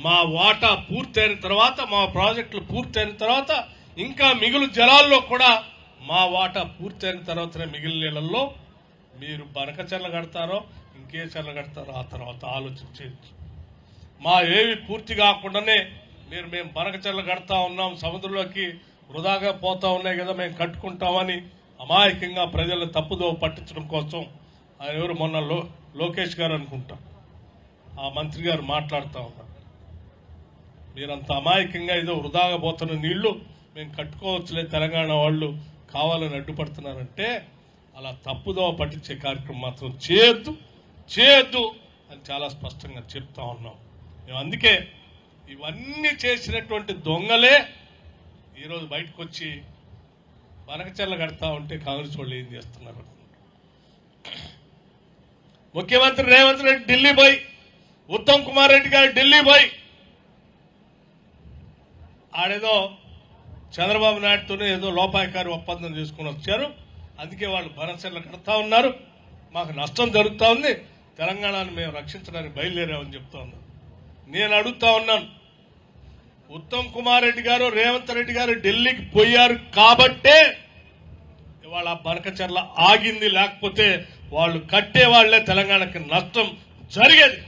మా వాటా పూర్తయిన తర్వాత, మా ప్రాజెక్టులు పూర్తయిన తర్వాత, ఇంకా మిగులు జలాల్లో కూడా మా వాటా పూర్తయిన తర్వాతనే మిగిలిన నీళ్ళల్లో మీరు బనకచెర్ల కడతారో ఇంకే చెర్ల కడతారో ఆ తర్వాత ఆలోచన చేయొచ్చు. మా ఏవి పూర్తి కాకుండానే మేము బనకచెర్ల కడతా ఉన్నాం, సముద్రంలోకి వృధాగా పోతా ఉన్నాయి కదా మేము కట్టుకుంటామని అమాయకంగా ప్రజలను తప్పుదో పట్టించడం కోసం ఎవరు మొన్న లోకేష్ గారు అనుకుంటాం ఆ మంత్రి గారు మాట్లాడుతూ ఉన్నారు. మీరంత అమాయకంగా ఏదో వృధాగా పోతున్న నీళ్లు మేము కట్టుకోవచ్చులే తెలంగాణ వాళ్ళు కావాలని అడ్డుపడుతున్నారంటే అలా తప్పుదో పట్టించే కార్యక్రమం మాత్రం చేయొద్దు అని చాలా స్పష్టంగా చెప్తా ఉన్నాం. మేము అందుకే ఇవన్నీ చేసినటువంటి దొంగలే ఈరోజు బయటకు వచ్చి బనకచెర్ల కడతా ఉంటే కాంగ్రెస్ వాళ్ళు ఏం చేస్తున్నారు. ముఖ్యమంత్రి రేవంత్ రెడ్డి ఢిల్లీ పోయి, ఉత్తమ్ కుమార్ రెడ్డి గారు ఢిల్లీ పోయి ఆడేదో చంద్రబాబు నాయుడుతోనే ఏదో లోపాయకారి ఒప్పందం చేసుకుని వచ్చారు. అందుకే వాళ్ళు బనకచెర్ల కడతా ఉన్నారు, మాకు నష్టం జరుగుతూ ఉంది, తెలంగాణను మేము రక్షించడానికి బయలుదేరామని చెప్తా ఉన్నారు. నేను అడుగుతా ఉన్నాను, ఉత్తమ్ కుమార్ రెడ్డి గారు రేవంత్ రెడ్డి గారు ఢిల్లీకి పోయారు కాబట్టే ఇవాళ బనకచెర్ల ఆగింది, లేకపోతే వాళ్ళు కట్టే వాళ్లే తెలంగాణకి నష్టం జరిగేది.